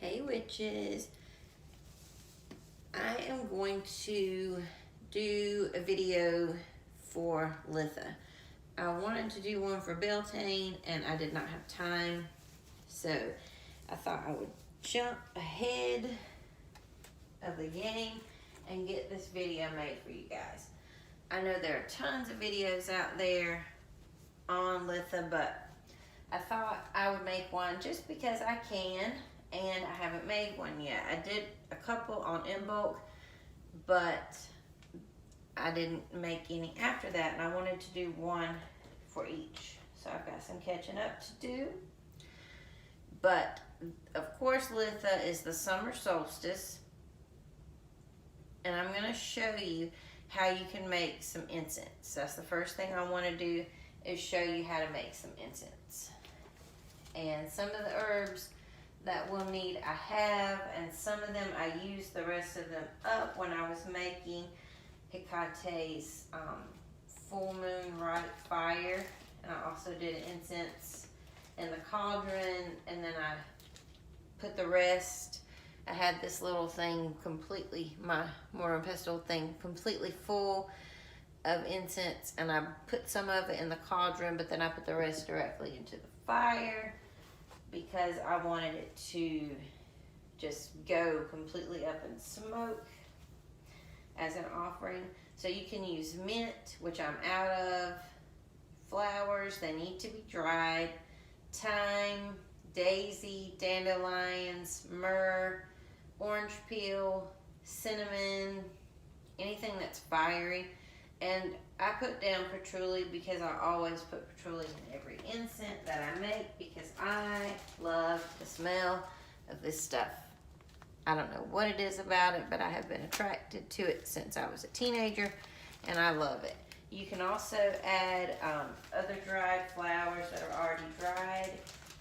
Hey witches, I am going to do a video for LITHA. I wanted to do one for Beltane and I did not have time, so I thought I would jump ahead of the game and get this video made for you guys. I know there are tons of videos out there on LITHA, but I thought I would make one just because I can, and I haven't made one yet. I did a couple on in bulk, but I didn't make any after that, and I wanted to do one for each. So I've got some catching up to do. But of course, LITHA is the summer solstice, and I'm going to show you how you can make some incense. That's the first thing I want to do, is show you how to make some incense. And some of the herbs that we'll need I have, and some of them I used the rest of them up when I was making Hecate's full moon right fire. And I also did an incense in the cauldron, and then I put the rest. I had this little thing completely, my mortar and pestle thing completely full of incense, and I put some of it in the cauldron, but then I put the rest directly into the fire because I wanted it to just go completely up in smoke as an offering. So you can use mint, which I'm out of, flowers, they need to be dried, thyme, daisy, dandelions, myrrh, orange peel, cinnamon, anything that's fiery. And I put down patchouli because I always put patchouli in every incense that I make because I love the smell of this stuff. I don't know what it is about it, but I have been attracted to it since I was a teenager, and I love it. You can also add other dried flowers that are already dried,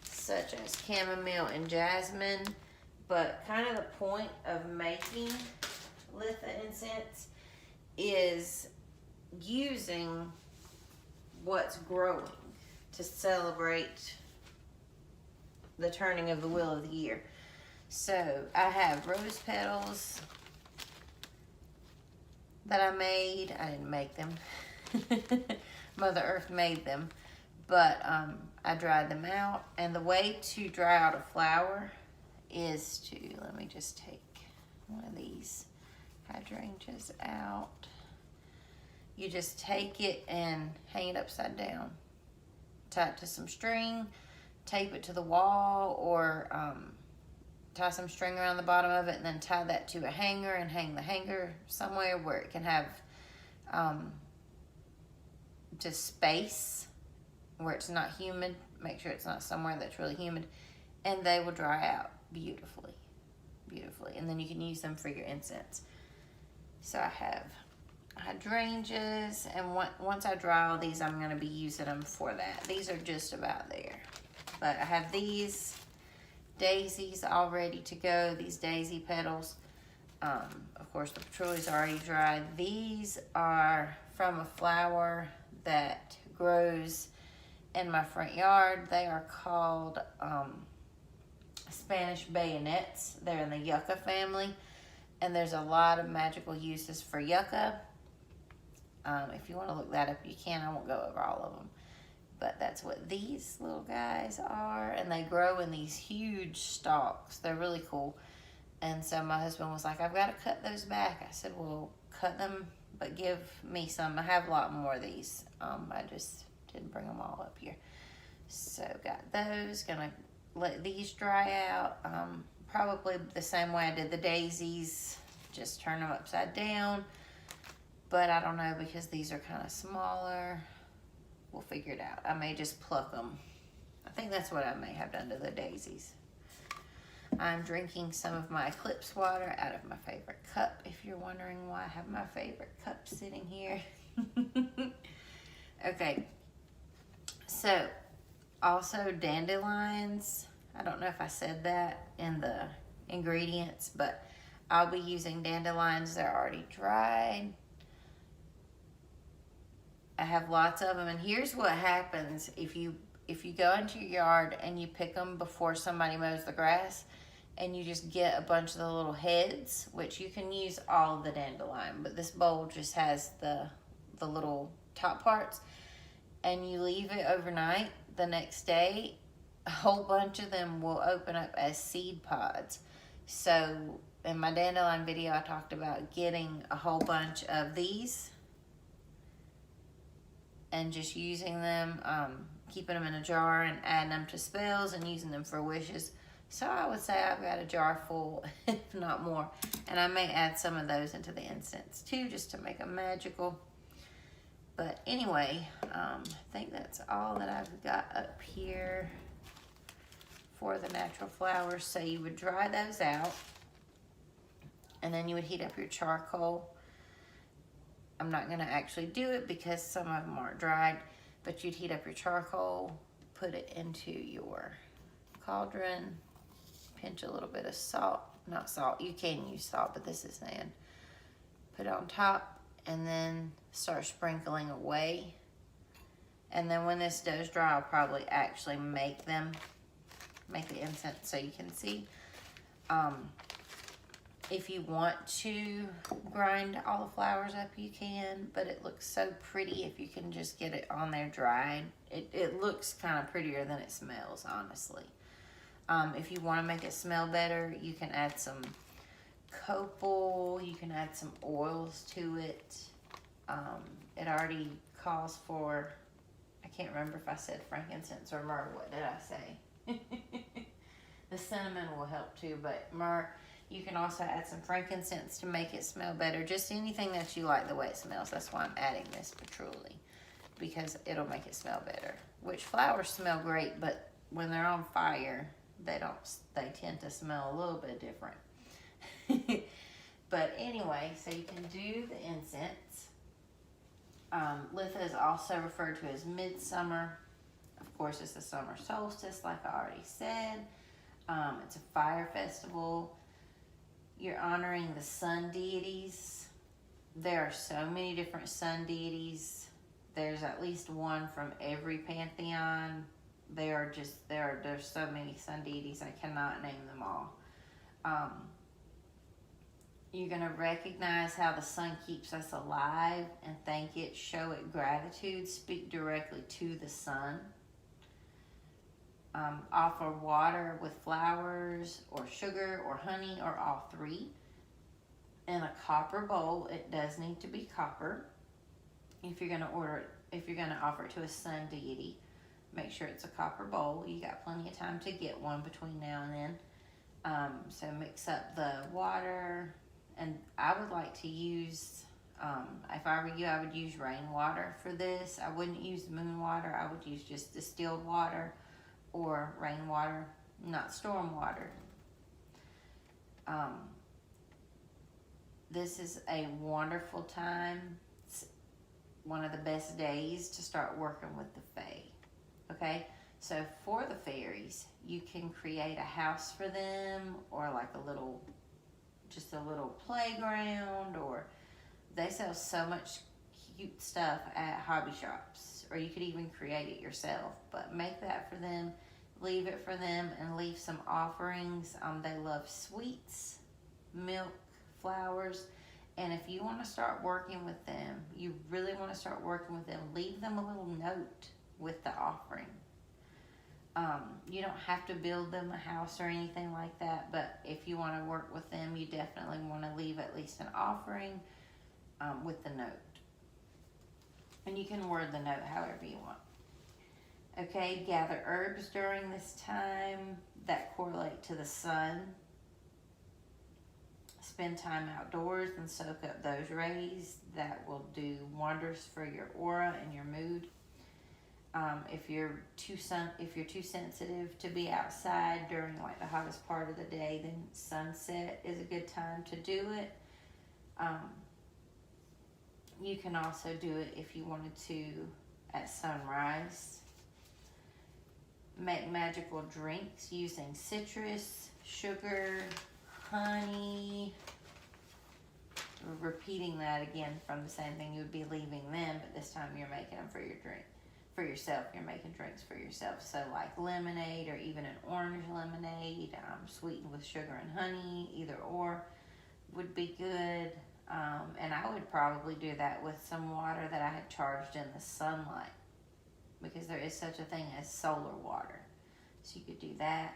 such as chamomile and jasmine. But kind of the point of making LITHA incense is using what's growing to celebrate the turning of the wheel of the year. So I have rose petals that I made. I didn't make them. Mother Earth made them. But I dried them out. And the way to dry out a flower is to, let me just take one of these hydrangeas out. You just take it and hang it upside down. Tie it to some string, tape it to the wall, or tie some string around the bottom of it, and then tie that to a hanger and hang the hanger somewhere where it can have just space where it's not humid. Make sure it's not somewhere that's really humid, and they will dry out beautifully, beautifully. And then you can use them for your incense. So I have hydrangeas, and once I dry all these, I'm going to be using them for that. These are just about there. But I have these daisies all ready to go, these daisy petals. Of course, the patchouli's already dried. These are from a flower that grows in my front yard. They are called Spanish bayonets. They're in the yucca family, and there's a lot of magical uses for yucca. If you want to look that up, you can. I won't go over all of them. But that's what these little guys are. And they grow in these huge stalks. They're really cool. And so my husband was like, I've got to cut those back. I said, well, cut them, but give me some. I have a lot more of these. I just didn't bring them all up here. So got those. Gonna let these dry out. Probably the same way I did the daisies. Just turn them upside down. But I don't know, because these are kind of smaller. We'll figure it out. I may just pluck them. I think that's what I may have done to the daisies. I'm drinking some of my Eclipse water out of my favorite cup, if you're wondering why I have my favorite cup sitting here. Okay. So, also dandelions. I don't know if I said that in the ingredients, but I'll be using dandelions. They're already dried. I have lots of them, and here's what happens if you go into your yard and you pick them before somebody mows the grass. and you just get a bunch of the little heads, which you can use all of the dandelion, but this bowl just has the little top parts, and you leave it overnight. The next day, a whole bunch of them will open up as seed pods. So in my dandelion video, I talked about getting a whole bunch of these and just using them, keeping them in a jar and adding them to spells and using them for wishes. So I would say I've got a jar full, if not more. And I may add some of those into the incense too, just to make them magical. But anyway, I think that's all that I've got up here for the natural flowers. So you would dry those out, and then you would heat up your charcoal. I'm not going to actually do it because some of them aren't dried, but you'd heat up your charcoal, put it into your cauldron, pinch a little bit of salt, not salt, you can use salt, but this is sand. Put it on top, and then start sprinkling away. And then when this does dry, I'll probably actually make the incense so you can see. If you want to grind all the flowers up, you can, but it looks so pretty if you can just get it on there dried. It looks kind of prettier than it smells, honestly. If you want to make it smell better, you can add some copal, you can add some oils to it. It already calls for, I can't remember if I said frankincense or myrrh. What did I say? The cinnamon will help too, but myrrh. You can also add some frankincense to make it smell better. Just anything that you like the way it smells. That's why I'm adding this patchouli, because it'll make it smell better. Which flowers smell great, but when they're on fire, they tend to smell a little bit different. But anyway, so you can do the incense. LITHA is also referred to as midsummer. Of course, it's the summer solstice, like I already said. It's a fire festival. You're honoring the sun deities. There are so many different sun deities. There's at least one from every pantheon. There's so many sun deities, I cannot name them all. You're going to recognize how the sun keeps us alive and thank it, show it gratitude, speak directly to the sun. Offer water with flowers or sugar or honey or all three in a copper bowl. It does need to be copper. If you're going to offer it to a sun deity, make sure it's a copper bowl. You got plenty of time to get one between now and then. So mix up the water, and I would like to use, if I were you, I would use rainwater for this. I wouldn't use moon water. I would use just distilled water or rainwater, not storm water. This is a wonderful time. It's one of the best days to start working with the fae. Okay, so for the fairies, you can create a house for them, or like just a little playground, or they sell so much cute stuff at hobby shops, or you could even create it yourself. But make that for them, leave it for them, and leave some offerings. They love sweets, milk, flowers. And if you want to start working with them, you really want to start working with them, leave them a little note with the offering. You don't have to build them a house or anything like that, but if you want to work with them, you definitely want to leave at least an offering with the note. And you can word the note however you want. Okay, gather herbs during this time that correlate to the sun. Spend time outdoors and soak up those rays. That will do wonders for your aura and your mood. If you're too sensitive to be outside during like the hottest part of the day, then sunset is a good time to do it. You can also do it if you wanted to at sunrise. Make magical drinks using citrus, sugar, honey. Repeating that again from the same thing, you would be leaving them, but this time you're making them for your drink. for yourself. You're making drinks for yourself. So like lemonade or even an orange lemonade, sweetened with sugar and honey, either or would be good. And I would probably do that with some water that I had charged in the sunlight, because there is such a thing as solar water. So you could do that.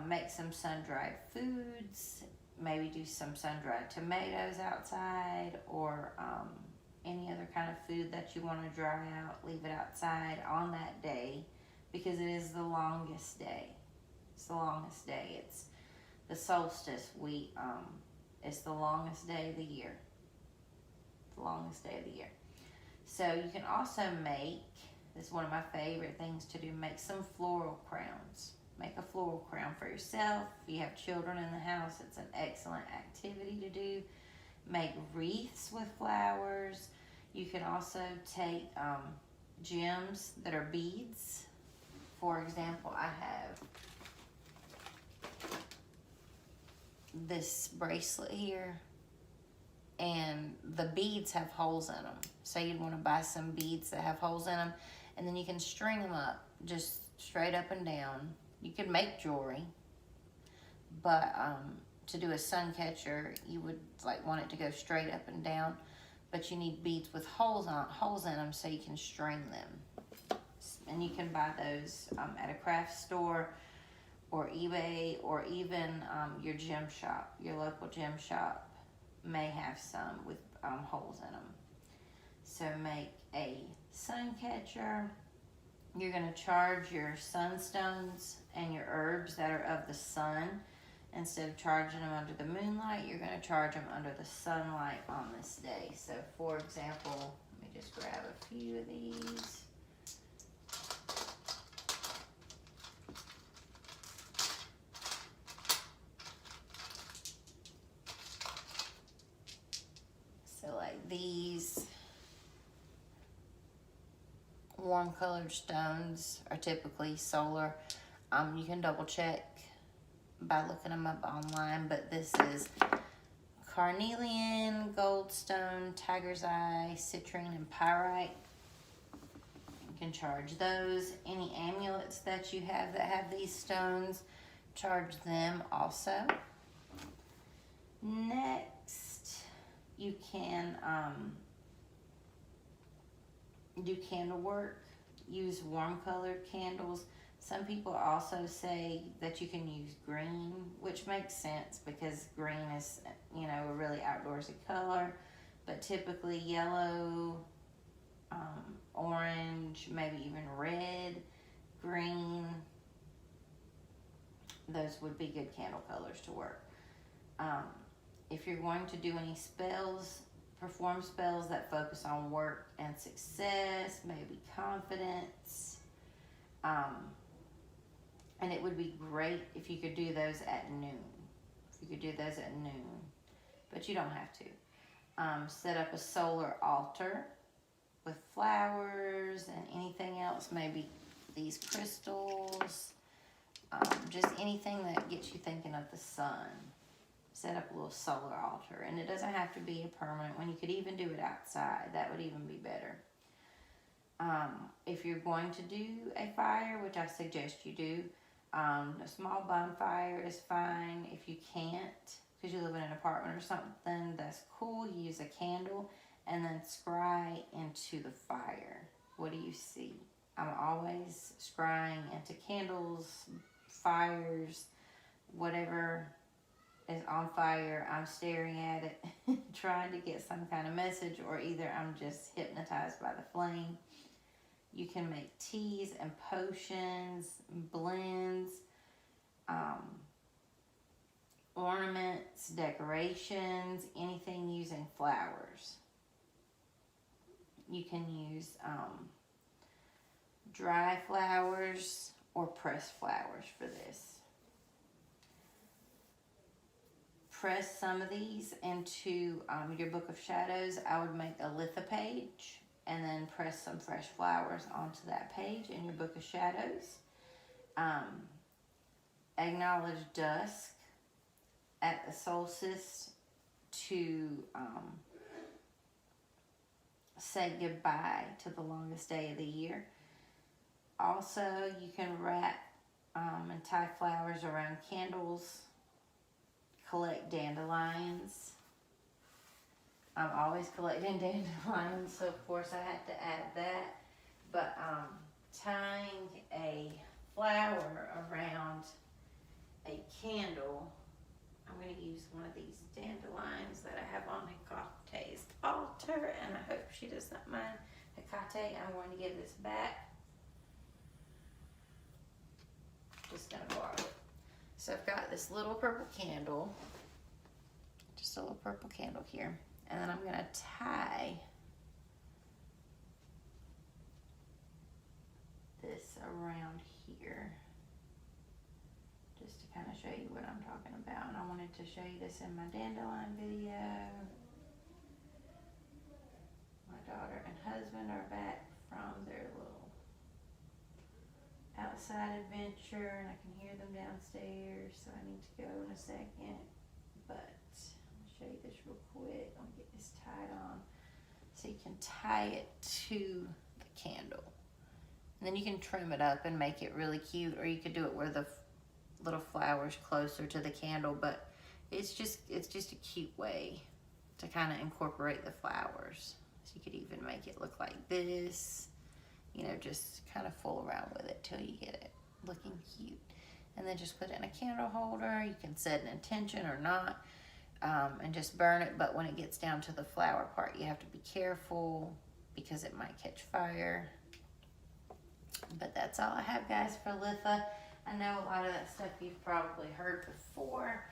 Make some sun-dried foods. Maybe do some sun-dried tomatoes outside, or any other kind of food that you want to dry out. Leave it outside on that day, because it is the longest day. It's the longest day. It's the solstice. It's the longest day of the year. The longest day of the year. So you can also make, this is one of my favorite things to do, make some floral crowns. Make a floral crown for yourself. If you have children in the house, it's an excellent activity to do. Make wreaths with flowers. You can also take gems that are beads. For example, I have this bracelet here, and the beads have holes in them. So you'd want to buy some beads that have holes in them, and then you can string them up just straight up and down. You can make jewelry, but to do a sun catcher, you would like want it to go straight up and down, but you need beads with holes in them so you can string them. And you can buy those at a craft store or eBay, or even your gem shop. Your local gem shop may have some with holes in them. So make a sun catcher. You're going to charge your sunstones and your herbs that are of the sun. Instead of charging them under the moonlight, you're going to charge them under the sunlight on this day. So for example, let me just grab a few of these. So like these warm colored stones are typically solar. You can double check by looking them up online, but this is carnelian, goldstone, tiger's eye, citrine, and pyrite. You can charge those. Any amulets that you have that have these stones, charge them also. Next, you can do candle work. Use warm colored candles. Some people also say that you can use green, which makes sense because green is, a really outdoorsy color. But typically yellow, orange, maybe even red, green, those would be good candle colors to work. If you're going to do any spells, perform spells that focus on work and success, maybe confidence. And it would be great if you could do those at noon. But you don't have to. Set up a solar altar with flowers and anything else, maybe these crystals, just anything that gets you thinking of the sun. Set up a little solar altar, and it doesn't have to be a permanent one. You could even do it outside. That would even be better. If you're going to do a fire, which I suggest you do, a small bonfire is fine. If you can't, because you live in an apartment or something, that's cool. You use a candle and then scry into the fire. What do you see? I'm always scrying into candles, fires, whatever is on fire. I'm staring at it, trying to get some kind of message, or either I'm just hypnotized by the flame. You can make teas and potions, blends, ornaments, decorations, anything using flowers. You can use dry flowers or pressed flowers for this. Press some of these into your Book of Shadows. I would make a LITHA page and then press some fresh flowers onto that page in your Book of Shadows. Acknowledge dusk at the solstice to say goodbye to the longest day of the year. Also, you can wrap and tie flowers around candles. Collect dandelions. I'm always collecting dandelions, so of course I had to add that. But tying a flower around a candle, I'm going to use one of these dandelions that I have on Hecate's altar, and I hope she does not mind. Hecate, I'm going to give this back. Just going to borrow it. So I've got this little purple candle, just a little purple candle here, and then I'm going to tie this around here, just to kind of show you what I'm talking about. And I wanted to show you this in my dandelion video. My daughter and husband are back from their little outside adventure, and I can hear them downstairs, so I need to go in a second. But I'm gonna show you this real quick. I'm gonna get this tied on so you can tie it to the candle. And then you can trim it up and make it really cute, or you could do it where the little flower's closer to the candle, but it's just a cute way to kind of incorporate the flowers. So you could even make it look like this, you know, just kind of fool around with it till you get it looking cute. And then just put it in a candle holder. You can set an intention or not, and just burn it. But when it gets down to the flower part, you have to be careful because it might catch fire. But that's all I have, guys, for LITHA. I know a lot of that stuff you've probably heard before,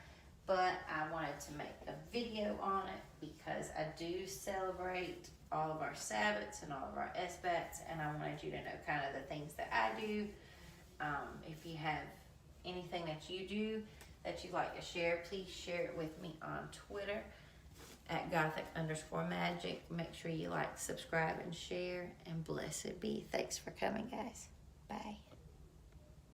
but I wanted to make a video on it because I do celebrate all of our Sabbats and all of our SBATs, and I wanted you to know kind of the things that I do. If you have anything that you do that you'd like to share, please share it with me on Twitter at @gothic_magic. Make sure you like, subscribe, and share, and blessed be. Thanks for coming, guys. Bye.